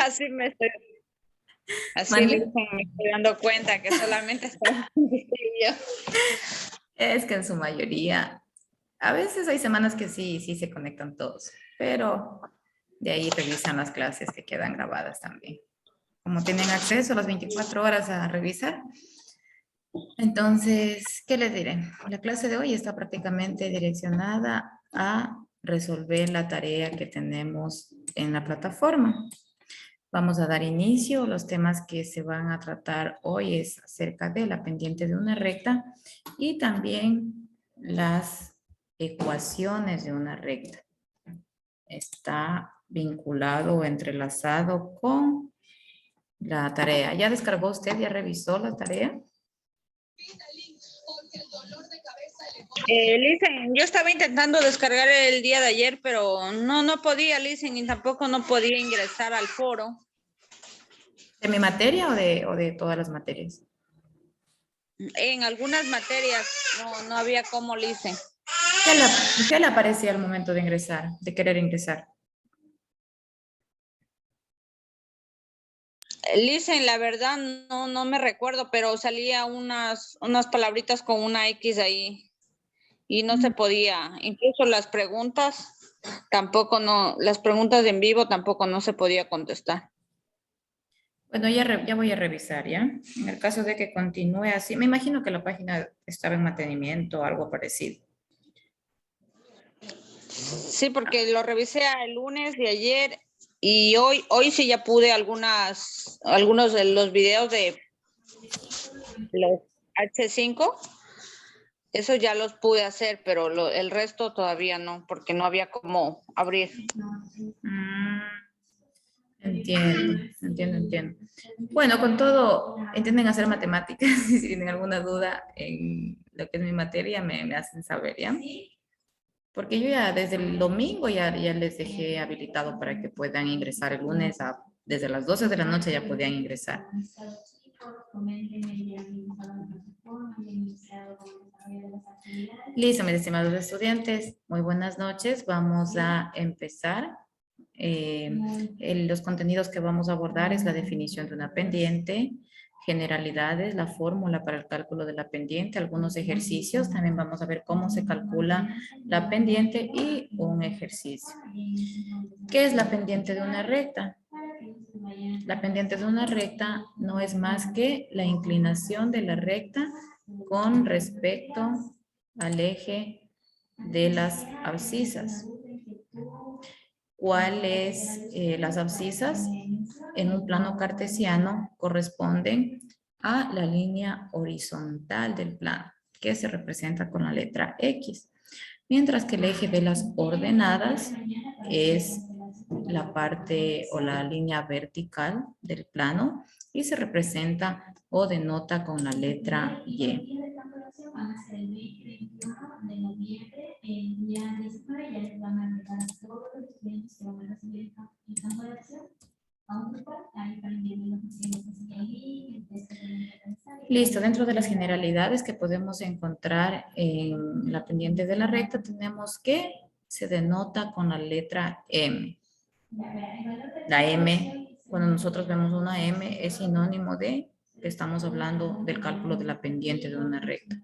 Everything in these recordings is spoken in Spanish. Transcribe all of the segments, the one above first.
Así me estoy, así ¿Mande? me estoy dando cuenta que solamente estoy yo. Es que en su mayoría, a veces hay semanas que sí, sí se conectan todos, pero de ahí revisan las clases que quedan grabadas también. Como tienen acceso a las 24 horas a revisar. Entonces, ¿qué les diré? La clase de hoy está prácticamente direccionada a resolver la tarea que tenemos en la plataforma. Vamos a dar inicio. Los temas que se van a tratar hoy es acerca de la pendiente de una recta y también las ecuaciones de una recta. Está vinculado o entrelazado con la tarea. ¿Ya descargó usted? ¿Ya revisó la tarea? Listen, yo estaba intentando descargar el día de ayer, pero no podía, Listen, y tampoco no podía ingresar al foro. ¿De mi materia o de todas las materias? En algunas materias no había cómo, Listen. ¿Qué le aparecía al momento de ingresar, de querer ingresar? Listen, la verdad no me recuerdo, pero salía unas palabritas con una X ahí y no se podía. Incluso las preguntas tampoco las preguntas en vivo tampoco no se podía contestar. Bueno, ya voy a revisar, ¿ya? En el caso de que continúe así, me imagino que la página estaba en mantenimiento o algo parecido. Sí, porque lo revisé el lunes de ayer y hoy sí ya pude algunos de los videos de los H5, eso ya los pude hacer, pero el resto todavía no, porque no había cómo abrir. Entiendo. Bueno, con todo, intenten hacer matemáticas. Si tienen alguna duda en lo que es mi materia, me hacen saber, ¿ya? Porque yo ya desde el domingo ya les dejé habilitado para que puedan ingresar el lunes desde las 12 de la noche ya podían ingresar. Listo, mis estimados estudiantes, muy buenas noches. Vamos a empezar. Los contenidos que vamos a abordar es la definición de una pendiente, generalidades, la fórmula para el cálculo de la pendiente, algunos ejercicios. También vamos a ver cómo se calcula la pendiente y un ejercicio. ¿Qué es la pendiente de una recta? La pendiente de una recta no es más que la inclinación de la recta con respecto al eje de las abscisas. ¿Cuáles las abscisas? En un plano cartesiano corresponden a la línea horizontal del plano, que se representa con la letra X. Mientras que el eje de las ordenadas es la parte o la línea vertical del plano y se representa o denota con la letra Y. Listo, dentro de las generalidades que podemos encontrar en la pendiente de la recta tenemos que se denota con la letra M. La M, cuando nosotros vemos una M, es sinónimo de que estamos hablando del cálculo de la pendiente de una recta.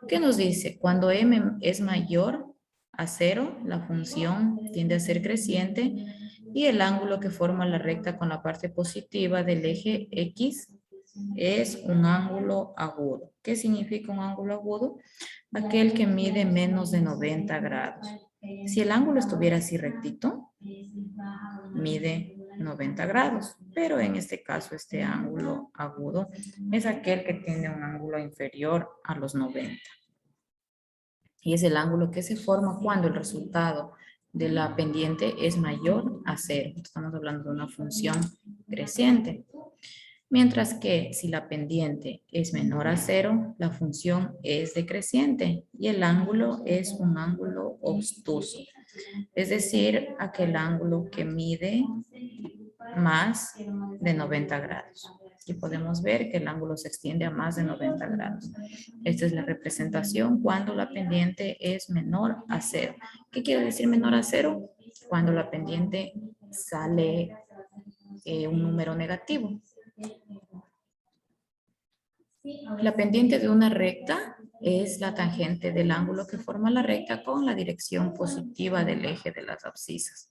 ¿Qué nos dice? Cuando M es mayor a 0, la función tiende a ser creciente y el ángulo que forma la recta con la parte positiva del eje X es un ángulo agudo. ¿Qué significa un ángulo agudo? Aquel que mide menos de 90 grados. Si el ángulo estuviera así rectito, mide 90 grados, pero en este caso este ángulo agudo es aquel que tiene un ángulo inferior a los 90. Y es el ángulo que se forma cuando el resultado de la pendiente es mayor a 0. Estamos hablando de una función creciente. Mientras que si la pendiente es menor a 0, la función es decreciente y el ángulo es un ángulo obtuso. Es decir, aquel ángulo que mide más de 90 grados. Aquí podemos ver que el ángulo se extiende a más de 90 grados. Esta es la representación cuando la pendiente es menor a 0. ¿Qué quiere decir menor a 0? Cuando la pendiente sale un número negativo. La pendiente de una recta es la tangente del ángulo que forma la recta con la dirección positiva del eje de las abscisas.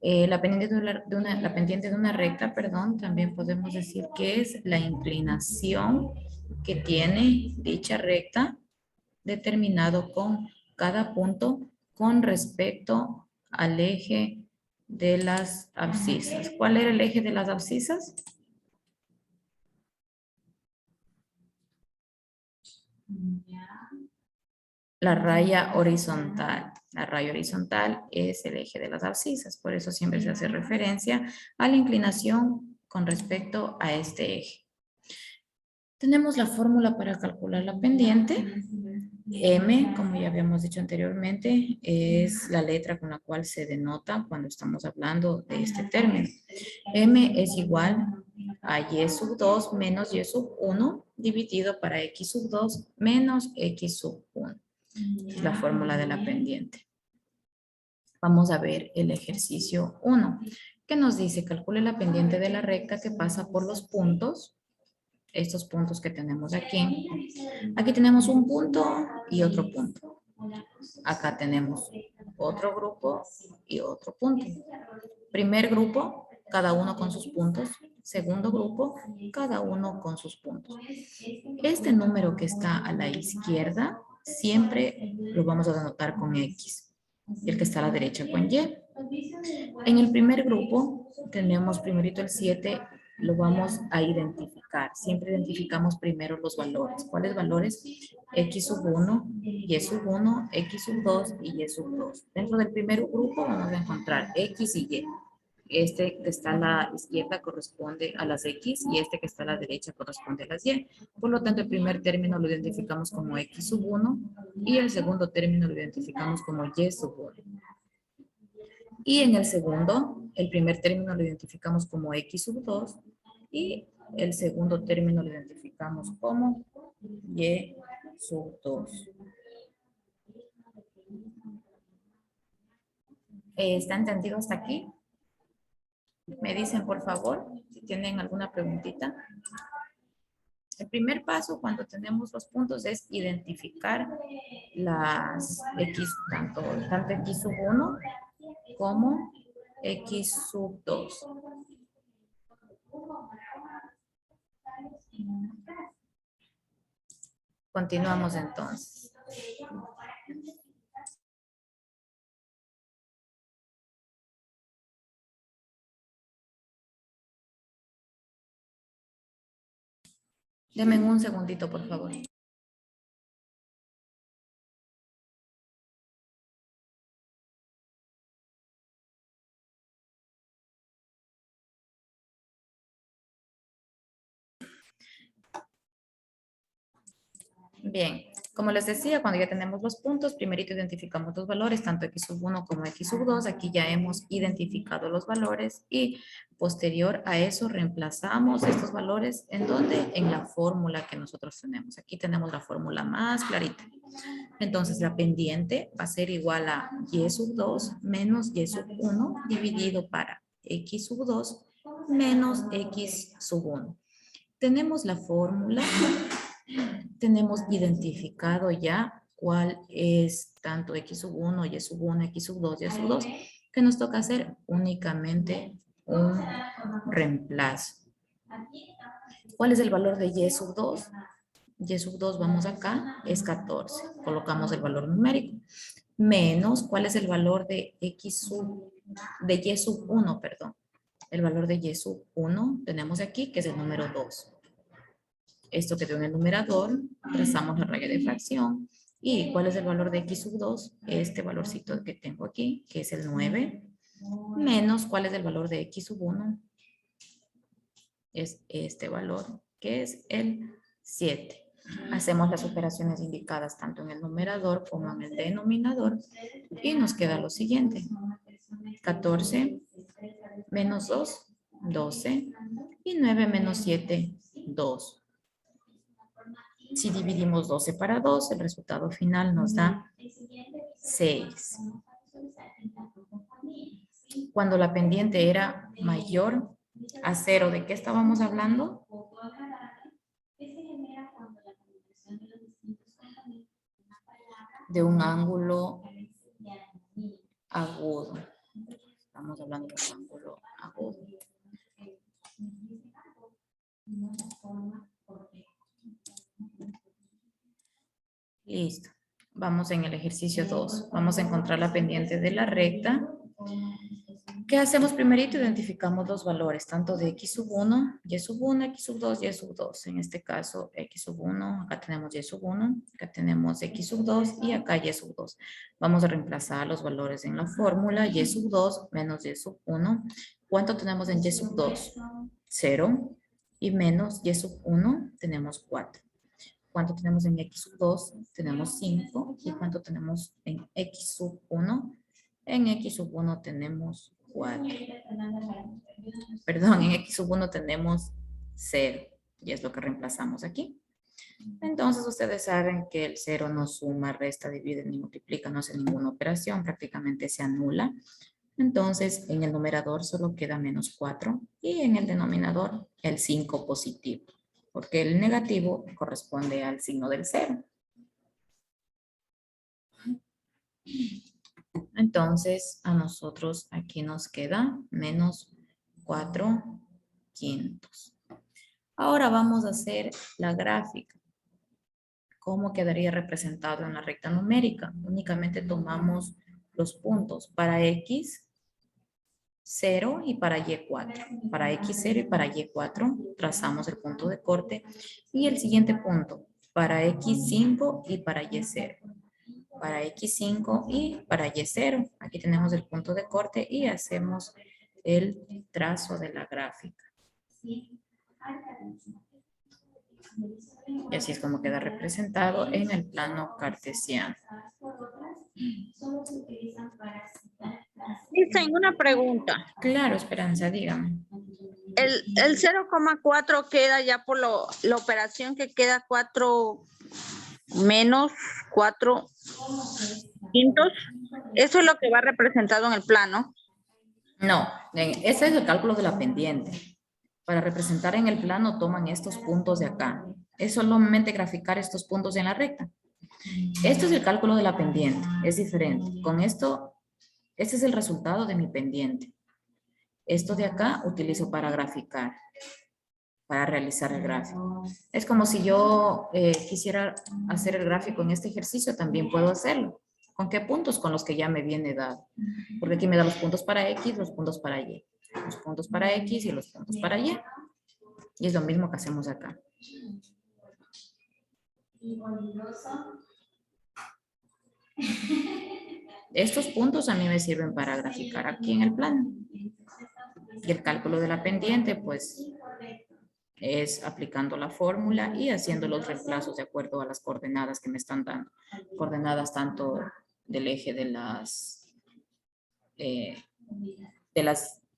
La pendiente de una recta, perdón, también podemos decir que es la inclinación que tiene dicha recta determinado con cada punto con respecto al eje de las abscisas. ¿Cuál era el eje de las abscisas? La raya horizontal. La raya horizontal es el eje de las abscisas, por eso siempre se hace referencia a la inclinación con respecto a este eje. Tenemos la fórmula para calcular la pendiente. M, como ya habíamos dicho anteriormente, es la letra con la cual se denota cuando estamos hablando de este término. M es igual a y sub 2 menos y sub 1 dividido para x sub 2 menos x sub 1. Es la fórmula de la pendiente. Vamos a ver el ejercicio 1, que nos dice calcule la pendiente de la recta que pasa por los puntos. Estos puntos que tenemos aquí. Aquí tenemos un punto y otro punto. Acá tenemos otro grupo y otro punto. Primer grupo, cada uno con sus puntos. Segundo grupo, cada uno con sus puntos. Este número que está a la izquierda, siempre lo vamos a denotar con X. Y el que está a la derecha con Y. En el primer grupo, tenemos primerito el 7, lo vamos a identificar. Siempre identificamos primero los valores. ¿Cuáles valores? X sub 1, Y sub 1, X sub 2 y Y sub 2. Dentro del primer grupo vamos a encontrar X y Y. Este que está a la izquierda corresponde a las X y este que está a la derecha corresponde a las Y. Por lo tanto, el primer término lo identificamos como X sub 1 y el segundo término lo identificamos como Y sub 1. Y en el segundo, el primer término lo identificamos como X sub 2 y el segundo término lo identificamos como Y sub 2. ¿Está entendido hasta aquí? Me dicen, por favor, si tienen alguna preguntita. El primer paso cuando tenemos los puntos es identificar las X, tanto X sub 1 como X sub 2. Continuamos entonces. Denme un segundito, por favor. Bien, como les decía, cuando ya tenemos los puntos, primerito identificamos los valores, tanto X sub 1 como X sub 2. Aquí ya hemos identificado los valores y posterior a eso reemplazamos estos valores en donde en la fórmula que nosotros tenemos. Aquí tenemos la fórmula más clarita. Entonces la pendiente va a ser igual a Y sub 2 menos Y sub 1 dividido para X sub 2 menos X sub 1. Tenemos la fórmula. Tenemos identificado ya cuál es tanto X sub 1, Y sub 1, X sub 2, Y sub 2, que nos toca hacer únicamente un reemplazo. ¿Cuál es el valor de Y sub 2? Y sub 2, vamos acá, es 14. Colocamos el valor numérico. Menos, ¿cuál es el valor de Y sub 1, perdón? El valor de Y sub 1 tenemos aquí, que es el número 2. Esto quedó en el numerador, trazamos la raya de fracción. ¿Y cuál es el valor de X sub 2? Este valorcito que tengo aquí, que es el 9. Menos, ¿cuál es el valor de X sub 1? Es este valor, que es el 7. Hacemos las operaciones indicadas tanto en el numerador como en el denominador. Y nos queda lo siguiente. 14 menos 2, 12. Y 9 menos 7, 2. Si dividimos 12 para 2, el resultado final nos da 6. Cuando la pendiente era mayor A 0, ¿de qué estábamos hablando? De un ángulo agudo. Estamos hablando de un ángulo agudo. Listo. Vamos en el ejercicio 2. Vamos a encontrar la pendiente de la recta. ¿Qué hacemos primerito? Identificamos los valores, tanto de x sub 1, y sub 1, x sub 2, y sub 2. En este caso, x sub 1, acá tenemos y sub 1, acá tenemos x sub 2 y acá y sub 2. Vamos a reemplazar los valores en la fórmula, y sub 2 menos y sub 1. ¿Cuánto tenemos en y sub 2? 0. Y menos y sub 1 tenemos 4. ¿Cuánto tenemos en x sub 2? Tenemos 5. ¿Y cuánto tenemos en x sub 1? En x sub 1 tenemos 4. Perdón, en x sub 1 tenemos 0. Y es lo que reemplazamos aquí. Entonces ustedes saben que el 0 no suma, resta, divide ni multiplica, no hace ninguna operación, prácticamente se anula. Entonces en el numerador solo queda menos 4 y en el denominador el 5 positivo, porque el negativo corresponde al signo del 0. Entonces, a nosotros aquí nos queda menos 4/500. Ahora vamos a hacer la gráfica. ¿Cómo quedaría representado en la recta numérica? Únicamente tomamos los puntos para x, 0 y para y 4. Para x, 0 y para y 4 trazamos el punto de corte. Y el siguiente punto, para x, 5 y para y 0. Para x5 y para y0. Aquí tenemos el punto de corte y hacemos el trazo de la gráfica. Y así es como queda representado en el plano cartesiano. Dicen una pregunta. Claro, Esperanza, dígame. El 0,4 queda ya por la operación que queda 4 menos 4/500. Eso es lo que va representado en el plano. No, ese es el cálculo de la pendiente. Para representar en el plano toman estos puntos de acá. Es solamente graficar estos puntos en la recta. Esto es el cálculo de la pendiente, es diferente. Con esto, este es el resultado de mi pendiente. Esto de acá utilizo para graficar, para realizar el gráfico. Es como si yo quisiera hacer el gráfico en este ejercicio, también puedo hacerlo. ¿Con qué puntos? Con los que ya me viene dado. Porque aquí me da los puntos para X, los puntos para Y. Los puntos para X y los puntos para Y. Y es lo mismo que hacemos acá. Estos puntos a mí me sirven para graficar aquí en el plano. Y el cálculo de la pendiente, pues, es aplicando la fórmula y haciendo los reemplazos de acuerdo a las coordenadas que me están dando. Coordenadas tanto del eje de las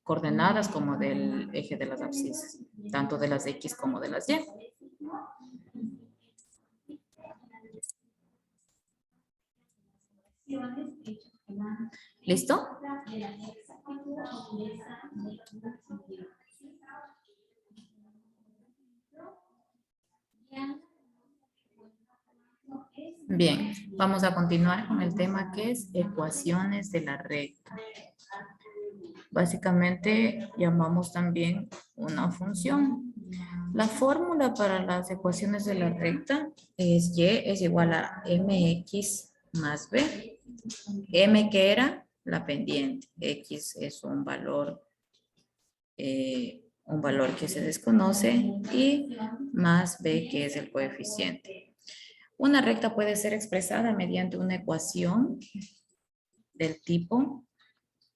coordenadas como del eje de las abscisas, tanto de las X como de las Y. ¿Listo? Bien, vamos a continuar con el tema que es ecuaciones de la recta. Básicamente llamamos también una función. La fórmula para las ecuaciones de la recta es y es igual a mx más b. M que era la pendiente, x es un valor que se desconoce y más b que es el coeficiente. Una recta puede ser expresada mediante una ecuación del tipo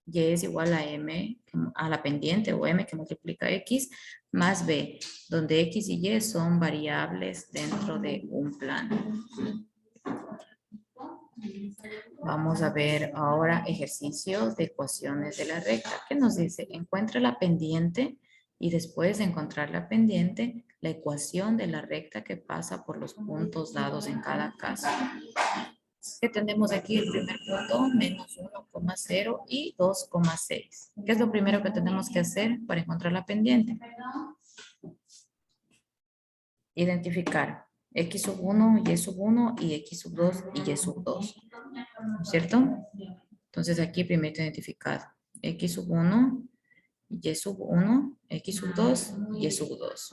y es igual a m, a la pendiente o m que multiplica x más b, donde x y y son variables dentro de un plano. Vamos a ver ahora ejercicios de ecuaciones de la recta. ¿Qué nos dice? Encuentra la pendiente y después de encontrar la pendiente, la ecuación de la recta que pasa por los puntos dados en cada caso. ¿Qué tenemos aquí? El primer punto, menos 1,0 y 2,6. ¿Qué es lo primero que tenemos que hacer para encontrar la pendiente? Identificar x sub 1, y sub 1 y x sub 2 y y sub 2. ¿Cierto? Entonces aquí primero identificado x sub 1, y sub 1, x sub 2 y sub 2.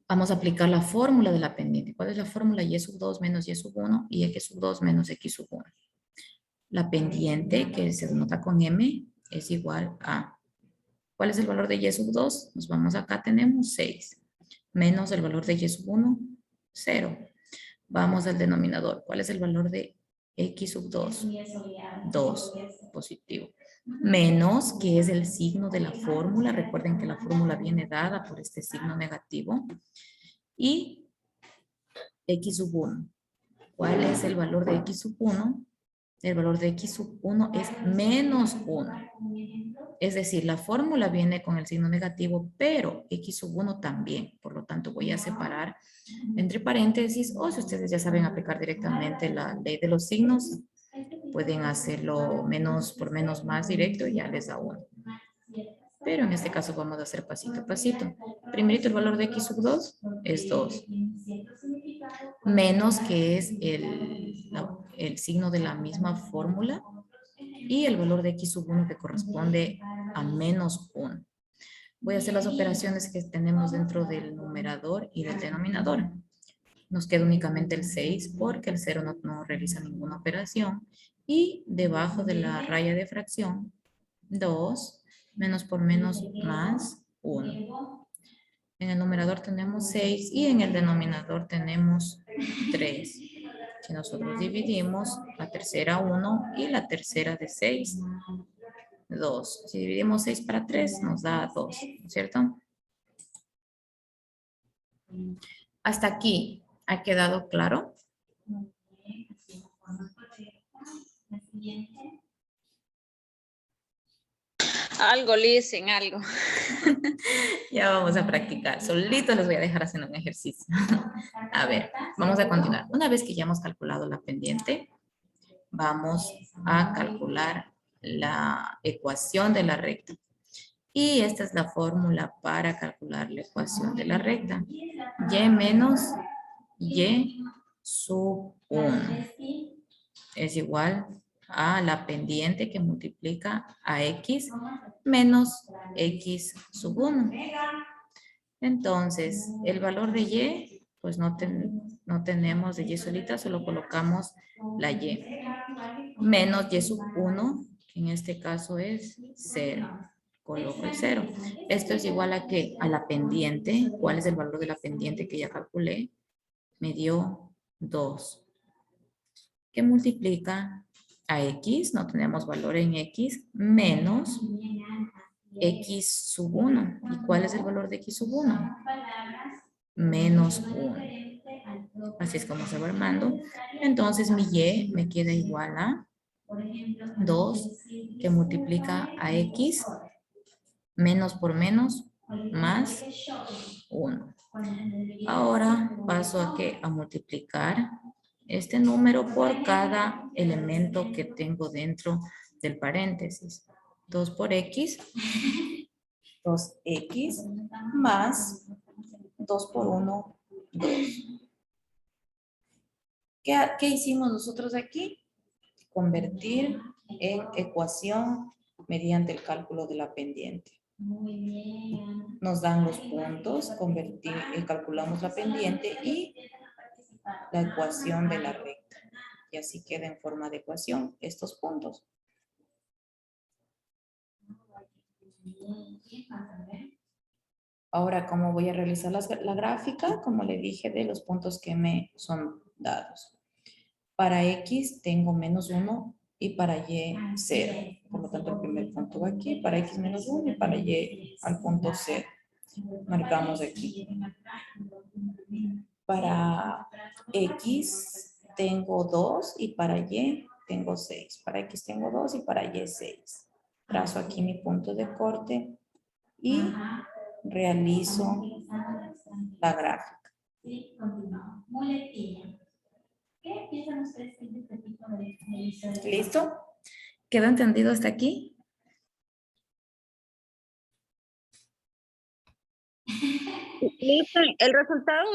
Vamos a aplicar la fórmula de la pendiente. ¿Cuál es la fórmula? Y sub 2 menos y sub 1 y x sub 2 menos x sub 1. La pendiente, que se denota con m, es igual a... ¿Cuál es el valor de y sub 2? Nos vamos acá, tenemos 6. Menos el valor de y sub 1, 0. Vamos al denominador. ¿Cuál es el valor de x sub 2? 2, positivo. Menos, que es el signo de la fórmula. Recuerden que la fórmula viene dada por este signo negativo. Y x sub 1. ¿Cuál es el valor de x sub 1? El valor de x sub 1 es menos 1. Es decir, la fórmula viene con el signo negativo, pero x sub 1 también. Por lo tanto, voy a separar entre paréntesis, o si ustedes ya saben aplicar directamente la ley de los signos, pueden hacerlo menos por menos más directo y ya les da 1. Pero en este caso vamos a hacer pasito a pasito. Primerito el valor de x sub 2 es 2. Menos, que es el signo de la misma fórmula, y el valor de x sub 1 que corresponde a menos 1. Voy a hacer las operaciones que tenemos dentro del numerador y del denominador. Nos queda únicamente el 6 porque el 0 no realiza ninguna operación. Y debajo de la raya de fracción, 2 menos por menos más 1. En el numerador tenemos 6 y en el denominador tenemos 3. Si nosotros dividimos la tercera 1 y la tercera de 6, 2. Si dividimos 6 para 3 nos da 2, ¿cierto? Hasta aquí, ¿ha quedado claro? Algo, Listen, algo. Ya vamos a practicar. Solito les voy a dejar haciendo un ejercicio. A ver, vamos a continuar. Una vez que ya hemos calculado la pendiente, vamos a calcular la ecuación de la recta. Y esta es la fórmula para calcular la ecuación de la recta. Y menos y sub 1 es igual a la pendiente que multiplica a x menos x sub 1. Entonces, el valor de y, pues no tenemos de y solita, solo colocamos la y. Menos y sub 1, que en este caso es 0. Coloco el 0. Esto es igual a ¿qué? A la pendiente. ¿Cuál es el valor de la pendiente que ya calculé? Me dio 2. Que multiplica a x, no tenemos valor en x, menos x sub 1. ¿Y cuál es el valor de x sub 1? Menos 1. Así es como se va armando. Entonces mi y me queda igual a 2, que multiplica a x, menos por menos, más 1. Ahora paso a ¿qué? A multiplicar este número por cada elemento que tengo dentro del paréntesis. 2 por x, 2x, más 2 por 1, 2. ¿Qué hicimos nosotros aquí? Convertir en ecuación mediante el cálculo de la pendiente. Nos dan los puntos, calculamos la pendiente y la ecuación de la recta. Y así queda en forma de ecuación estos puntos. Ahora, ¿cómo voy a realizar la gráfica? Como le dije, de los puntos que me son dados. Para x tengo menos 1 y para y 0. Por lo tanto, el primer punto va aquí, para x menos 1 y para y al punto 0. Marcamos aquí. Para x tengo 2 y para y tengo 6. Para x tengo 2 y para y 6. Trazo aquí mi punto de corte y realizo la gráfica. ¿Listo? ¿Quedó entendido hasta aquí? Listo. El resultado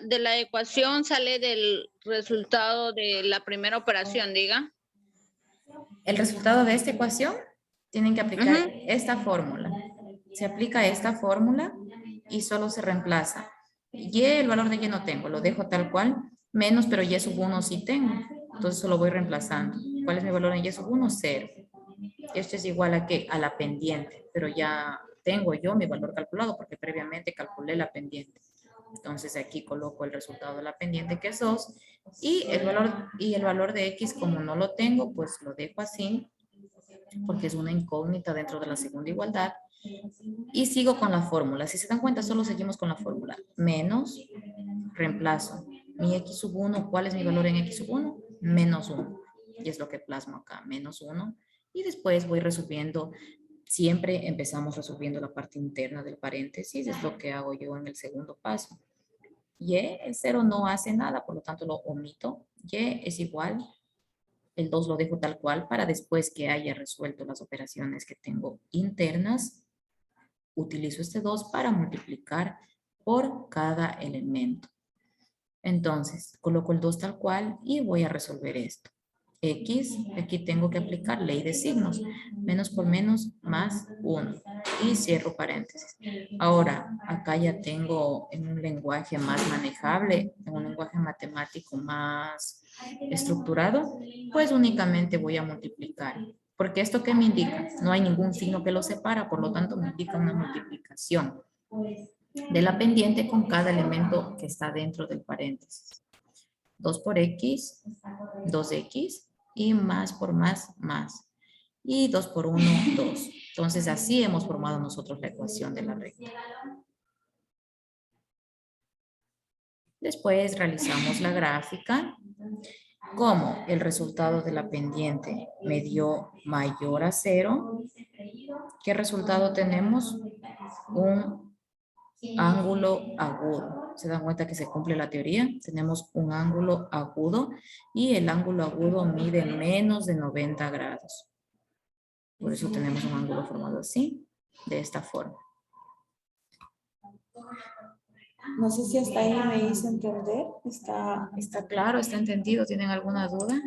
de la ecuación sale del resultado de la primera operación, diga. El resultado de esta ecuación tienen que aplicar Ujú. esta fórmula. Se aplica esta fórmula y solo se reemplaza. Y el valor de y no tengo, lo dejo tal cual, menos, pero y sub 1 sí tengo. Entonces solo voy reemplazando. ¿Cuál es mi valor en y sub 1? 0. Esto es igual a ¿qué? A la pendiente, pero ya tengo yo mi valor calculado porque previamente calculé la pendiente. Entonces aquí coloco el resultado de la pendiente que es 2 y el valor de x como no lo tengo, pues lo dejo así porque es una incógnita dentro de la segunda igualdad. Y sigo con la fórmula. Si se dan cuenta, solo seguimos con la fórmula. Menos, reemplazo. Mi x sub 1, ¿cuál es mi valor en x sub 1? Menos 1. Y es lo que plasmo acá, menos 1. Y después voy resolviendo. Siempre empezamos resolviendo la parte interna del paréntesis. Es lo que hago yo en el segundo paso. Y el 0 no hace nada, por lo tanto lo omito. Y es igual. El 2 lo dejo tal cual para después que haya resuelto las operaciones que tengo internas. Utilizo este 2 para multiplicar por cada elemento. Entonces, coloco el 2 tal cual y voy a resolver esto. X, aquí tengo que aplicar ley de signos. Menos por menos, más 1. Y cierro paréntesis. Ahora, acá ya tengo en un lenguaje más manejable, en un lenguaje matemático más estructurado, pues únicamente voy a multiplicar. Porque esto ¿qué me indica? No hay ningún signo que lo separa, por lo tanto me indica una multiplicación de la pendiente con cada elemento que está dentro del paréntesis. 2 por x, 2x, y más por más, más. Y 2 por 1, 2. Entonces así hemos formado nosotros la ecuación de la recta. Después realizamos la gráfica. Como el resultado de la pendiente me dio mayor a 0, ¿qué resultado tenemos? Un ángulo agudo. ¿Se dan cuenta que se cumple la teoría? Tenemos un ángulo agudo y el ángulo agudo mide menos de 90 grados. Por eso tenemos un ángulo formado así, de esta forma. No sé si hasta ahí me hice entender. ¿Está claro? ¿Está entendido? ¿Tienen alguna duda?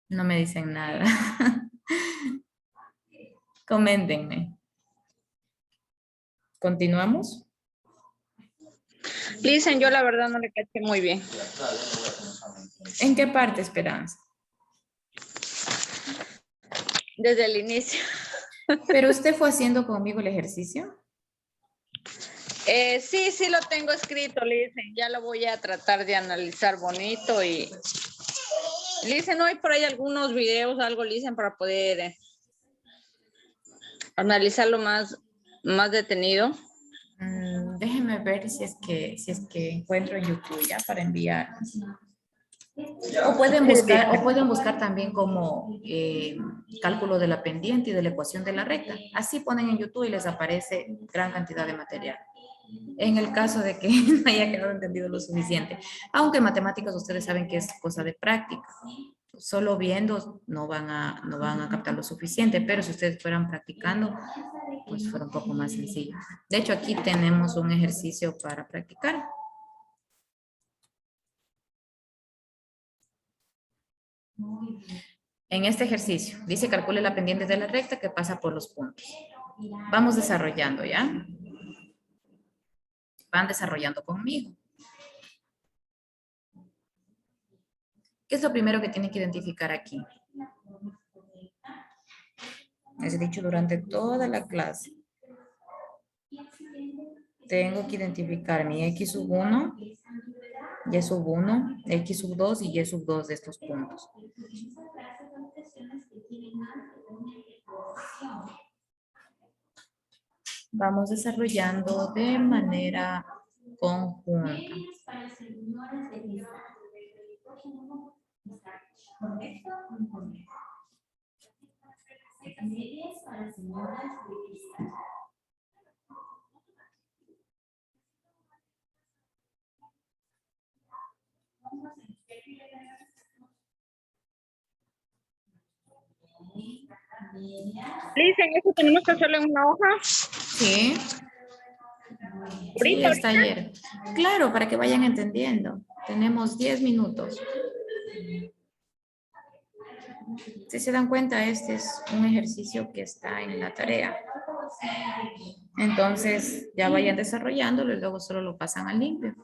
No me dicen nada. Coméntenme. ¿Continuamos? Listen, yo la verdad no le caché muy bien. ¿En qué parte, Esperanza? Desde el inicio. ¿Pero usted fue haciendo conmigo el ejercicio? Sí, sí lo tengo escrito, Listen. Ya lo voy a tratar de analizar bonito y... Listen, ¿no hay por ahí algunos videos, algo, Listen, para poder analizarlo más detenido? Déjenme ver si es que encuentro en YouTube ya para enviar. O pueden buscar también como cálculo de la pendiente y de la ecuación de la recta. Así ponen en YouTube y les aparece gran cantidad de material. En el caso de que no haya quedado entendido lo suficiente. Aunque matemáticas ustedes saben que es cosa de práctica. Solo viendo no van a captar lo suficiente, pero si ustedes fueran practicando, pues fuera un poco más sencillo. De hecho, aquí tenemos un ejercicio para practicar. En este ejercicio, dice calcule la pendiente de la recta que pasa por los puntos. Vamos desarrollando, ¿ya? Van desarrollando conmigo. ¿Qué es lo primero que tienen que identificar aquí? Les he dicho durante toda la clase. Tengo que identificar mi x sub 1, y sub 1, x sub 2 y y sub 2 de estos puntos. Vamos desarrollando de manera conjunta. Dicen, eso tenemos que hacerlo en una hoja. Sí. Sí, Ahorita, está ayer. Claro, para que vayan entendiendo. Tenemos 10 minutos. Si se dan cuenta, este es un ejercicio que está en la tarea. Entonces, ya vayan desarrollándolo y luego solo lo pasan al limpio.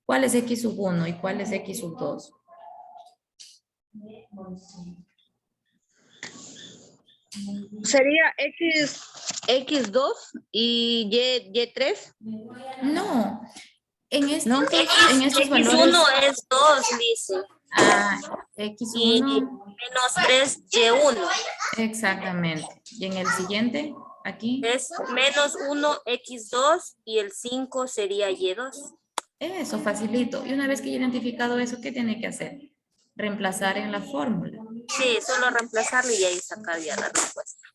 ¿Cuál es X sub 1 y cuál es X sub 2? sería X2 y Y3. No. En estos, ¿No? en estos valores. X1 es 2, dice. Y X1. menos 3, Y1. Exactamente. Y en el siguiente, aquí. Es menos 1, X2 y el 5 sería Y2. Eso, facilito. Y una vez que he identificado eso, ¿qué tiene que hacer? Reemplazar en la fórmula. Sí, solo reemplazarlo y ahí sacar ya la respuesta.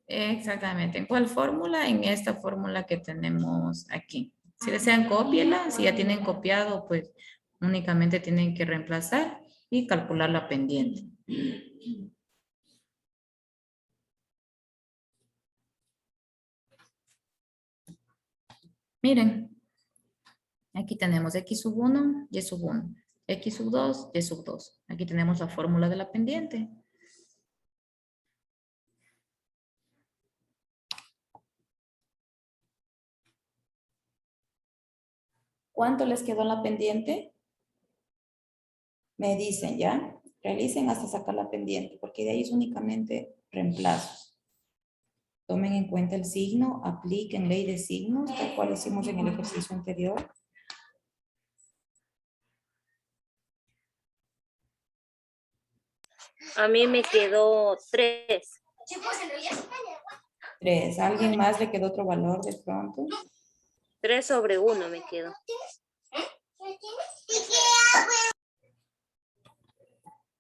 Exactamente. ¿En cuál fórmula? En esta fórmula que tenemos aquí. Si desean, cópienla. Si ya tienen copiado, pues únicamente tienen que reemplazar y calcular la pendiente. Miren, aquí tenemos X sub 1, Y sub 1, X sub 2, Y sub 2. Aquí tenemos la fórmula de la pendiente. ¿Cuánto les quedó en la pendiente? Me dicen, ¿ya? Realicen hasta sacar la pendiente, porque de ahí es únicamente reemplazos. Tomen en cuenta el signo, apliquen ley de signos, tal cual hicimos en el ejercicio anterior. A mí me quedó 3. 3. ¿Alguien más le quedó otro valor de pronto? 3 sobre 1 me quedó.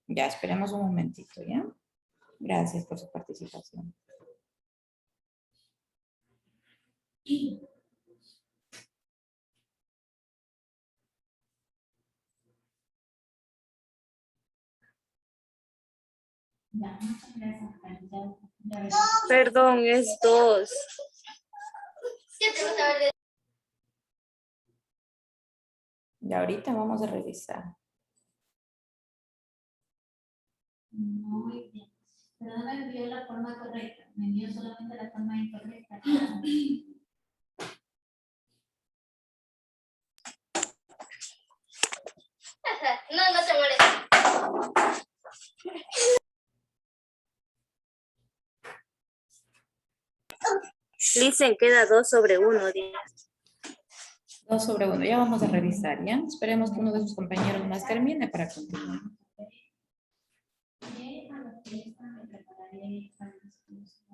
Ya, esperemos un momentito, ¿ya? Gracias por su participación. Perdón, es 2. Y ahorita vamos a revisar. Muy bien. Pero no me envió la forma correcta. Me envió solamente la forma incorrecta. No se molesta. Dicen queda 2 sobre 1. 2 sobre 1. Ya vamos a revisar, ¿ya? Esperemos que uno de sus compañeros más termine para continuar. A la fiesta me prepararé para los cursos.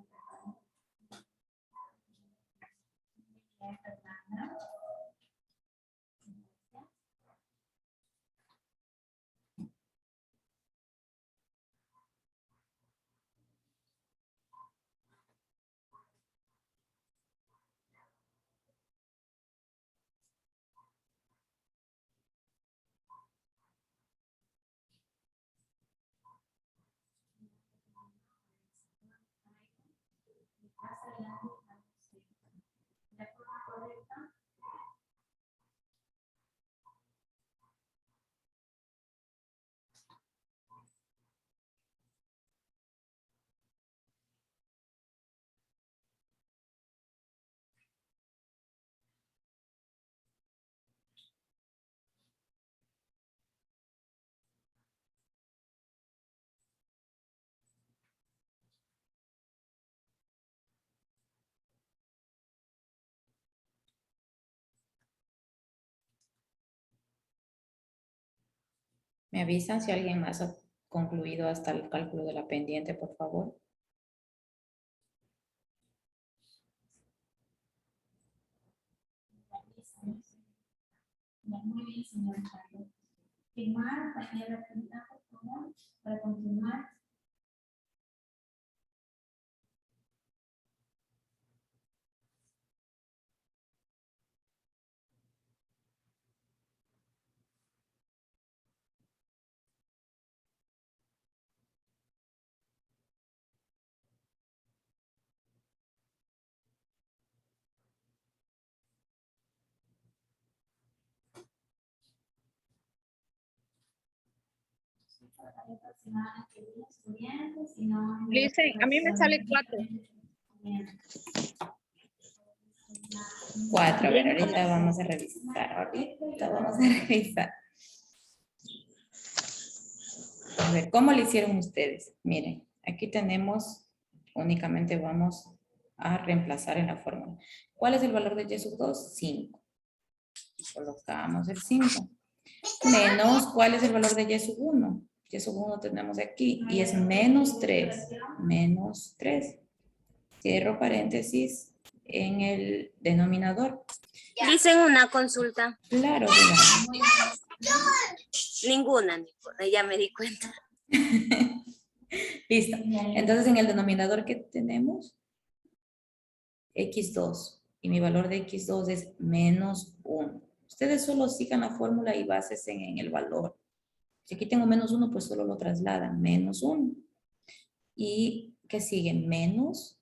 ¿Me avisan si alguien más ha concluido hasta el cálculo de la pendiente, por favor? Muy bien, señor Carlos. Firmar, para la actividad, por favor, para continuar. Listen, a mí me sale 4. 4. A ver, ahorita vamos a revisar. Ahorita vamos a revisar. A ver, ¿cómo lo hicieron ustedes? Miren, aquí tenemos, únicamente vamos a reemplazar en la fórmula. ¿Cuál es el valor de y sub 2? 5. Colocamos el 5. Menos, ¿cuál es el valor de y sub 1? Y sub 1 tenemos aquí y es menos 3. Menos 3. Cierro paréntesis en el denominador. Dicen una consulta. Claro, digamos. Ninguna, ya me di cuenta. Listo. Entonces, en el denominador que tenemos, x2. Y mi valor de x2 es menos 1. Ustedes solo sigan la fórmula y básense en el valor. Si aquí tengo menos 1, pues solo lo trasladan. Menos 1. ¿Y qué sigue? Menos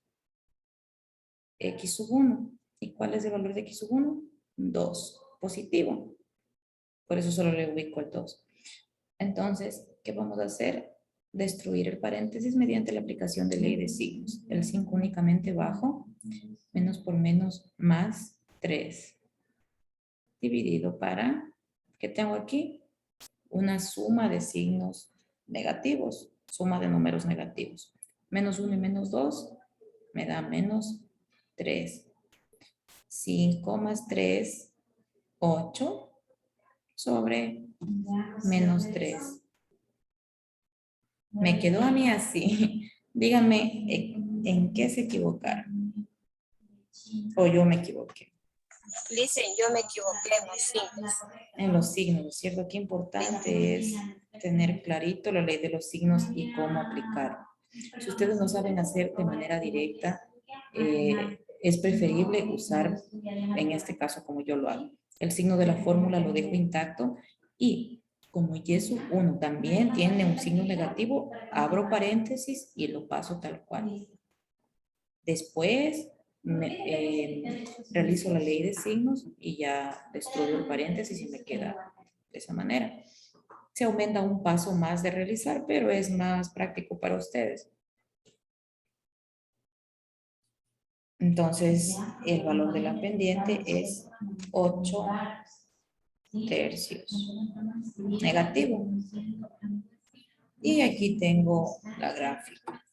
x sub 1. ¿Y cuál es el valor de x sub 1? 2. Positivo. Por eso solo le ubico el 2. Entonces, ¿qué vamos a hacer? Destruir el paréntesis mediante la aplicación de ley de signos. El 5 únicamente bajo, menos por menos, más 3. Dividido para, ¿qué tengo aquí? Una suma de signos negativos, suma de números negativos. Menos 1 y menos 2 me da menos 3. 5 más 3, 8 sobre menos 3. Me quedó a mí así. Díganme en qué se equivocaron. O yo me equivoqué. Dicen, yo me equivoqué en los signos. En los signos, ¿cierto? Qué importante es tener clarito la ley de los signos y cómo aplicar. Si ustedes no saben hacer de manera directa, es preferible usar, en este caso como yo lo hago, el signo de la fórmula lo dejo intacto y como y sub 1 también tiene un signo negativo, abro paréntesis y lo paso tal cual. Después realizo la ley de signos y ya destruyo el paréntesis y me queda de esa manera. Se aumenta un paso más de realizar, pero es más práctico para ustedes. Entonces, el valor de la pendiente es 8 tercios negativo. Y aquí tengo la gráfica.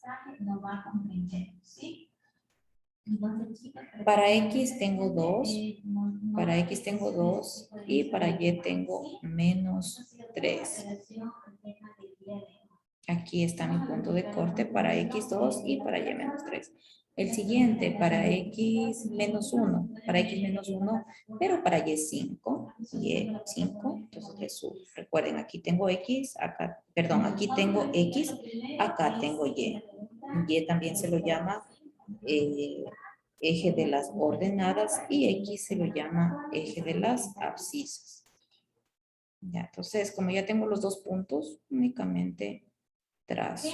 Para X tengo 2, para X tengo 2 y para Y tengo menos 3. Aquí está mi punto de corte para X2 y para Y menos 3. El siguiente para X menos 1, para X menos 1, pero para Y5, Y5, entonces le subo. Recuerden, aquí tengo X, acá, perdón, aquí tengo X, acá tengo Y. Y también se lo llama eje de las ordenadas y X se lo llama eje de las abscisas. Ya, entonces, como ya tengo los dos puntos, únicamente trazo.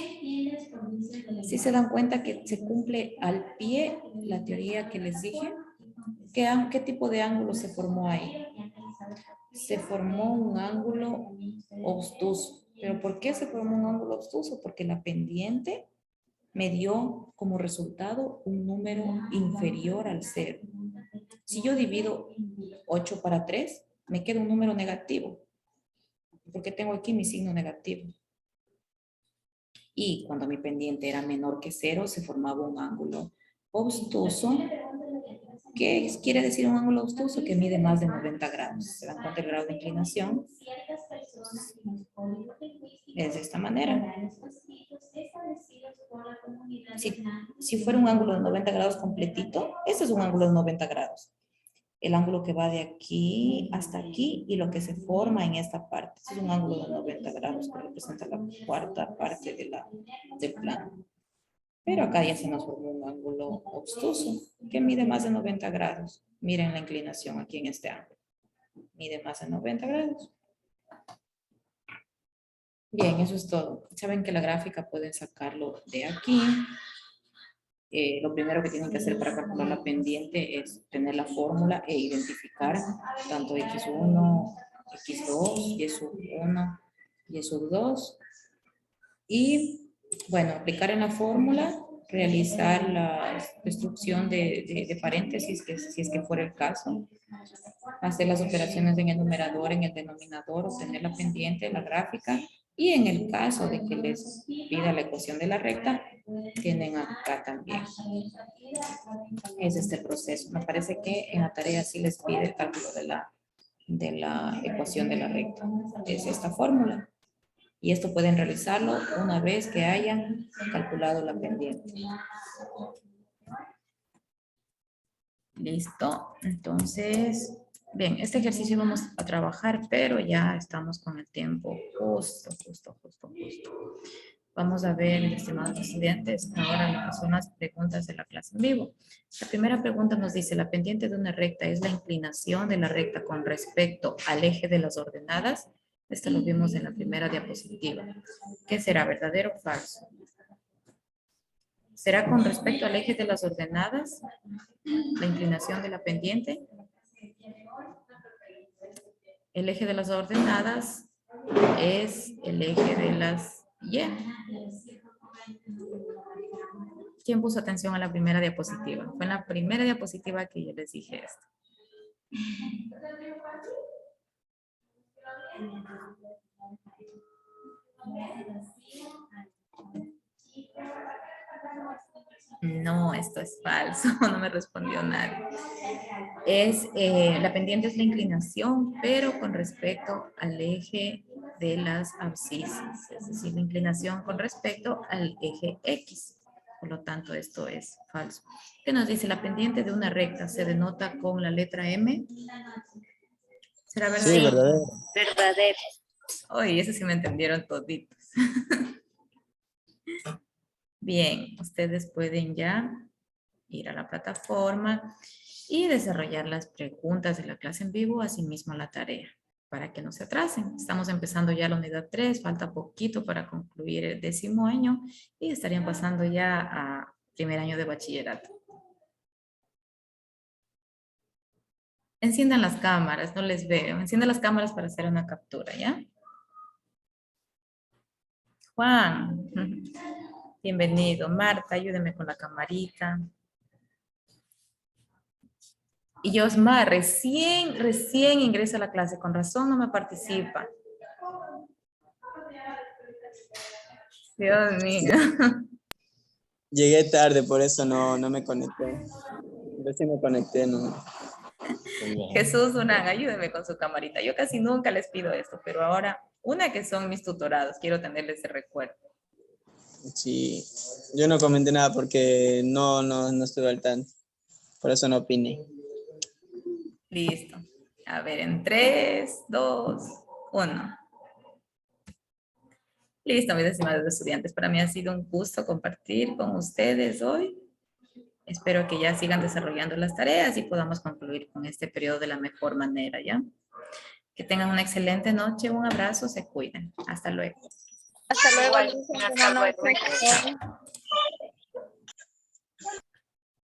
Si se dan cuenta que se cumple al pie la teoría que les dije, ¿qué tipo de ángulo se formó ahí? Se formó un ángulo obtuso. ¿Pero por qué se formó un ángulo obtuso? Porque la pendiente me dio como resultado un número inferior al 0. Si yo divido 8 para 3, me queda un número negativo. Porque tengo aquí mi signo negativo. Y cuando mi pendiente era menor que 0, se formaba un ángulo obtuso. ¿Qué quiere decir un ángulo obtuso? Que mide más de 90 grados. ¿Se dan cuenta el grado de inclinación? Es de esta manera. Si fuera un ángulo de 90 grados completito, este es un ángulo de 90 grados. El ángulo que va de aquí hasta aquí y lo que se forma en esta parte. Este es un ángulo de 90 grados que representa la cuarta parte del plano. Pero acá ya se nos formó un ángulo obtuso que mide más de 90 grados. Miren la inclinación aquí en este ángulo. Mide más de 90 grados. Bien, eso es todo. Saben que la gráfica pueden sacarlo de aquí. Lo primero que tienen que hacer para calcular la pendiente es tener la fórmula e identificar tanto X1, X2, Y sub 1, Y sub 2 Y bueno, aplicar en la fórmula, realizar la destrucción de paréntesis, que si es que fuera el caso, hacer las operaciones en el numerador, en el denominador, obtener la pendiente, la gráfica, y en el caso de que les pida la ecuación de la recta, tienen acá también. Es este proceso. Me parece que en la tarea sí les pide el cálculo de la ecuación de la recta. Es esta fórmula. Y esto pueden realizarlo una vez que hayan calculado la pendiente. Listo. Entonces, bien, este ejercicio vamos a trabajar, pero ya estamos con el tiempo justo. Vamos a ver, estimados estudiantes, ahora lo que son las preguntas de la clase en vivo. La primera pregunta nos dice, la pendiente de una recta es la inclinación de la recta con respecto al eje de las ordenadas. Esto lo vimos en la primera diapositiva. ¿Qué será, verdadero o falso? ¿Será con respecto al eje de las ordenadas la inclinación de la pendiente? El eje de las ordenadas es el eje de las Y. ¿Quién puso atención a la primera diapositiva? Fue en la primera diapositiva que yo les dije esto. No, esto es falso, no me respondió nadie. La pendiente es la inclinación, pero con respecto al eje de las abscisas, es decir, la inclinación con respecto al eje X. Por lo tanto, esto es falso. ¿Qué nos dice? La pendiente de una recta se denota con la letra M. ¿Será verdad? Sí, verdadero. Verdadero. Oye, eso sí me entendieron toditos. Bien, ustedes pueden ya ir a la plataforma y desarrollar las preguntas de la clase en vivo, asimismo la tarea, para que no se atrasen. Estamos empezando ya la unidad 3, falta poquito para concluir el 10º año y estarían pasando ya a primer año de bachillerato. Enciendan las cámaras, no les veo. Enciendan las cámaras para hacer una captura, ¿ya? Juan, bienvenido. Marta, ayúdeme con la camarita. Y Yosmar, recién ingresa a la clase, con razón no me participa. Dios mío. Llegué tarde, por eso no me conecté. Recién me conecté, no. Jesús Unán, ayúdeme con su camarita. Yo casi nunca les pido esto, pero ahora, una que son mis tutorados, quiero tenerles ese recuerdo. Sí, yo no comenté nada porque no estuve al tanto. Por eso no opiné. Listo. A ver, en 3, 2, 1. Listo, mis estimados estudiantes. Para mí ha sido un gusto compartir con ustedes hoy. Espero que ya sigan desarrollando las tareas y podamos concluir con este periodo de la mejor manera, ¿ya? Que tengan una excelente noche, un abrazo, se cuiden. Hasta luego. Hasta luego. Igual, Luisa, hasta buenas luego. noches.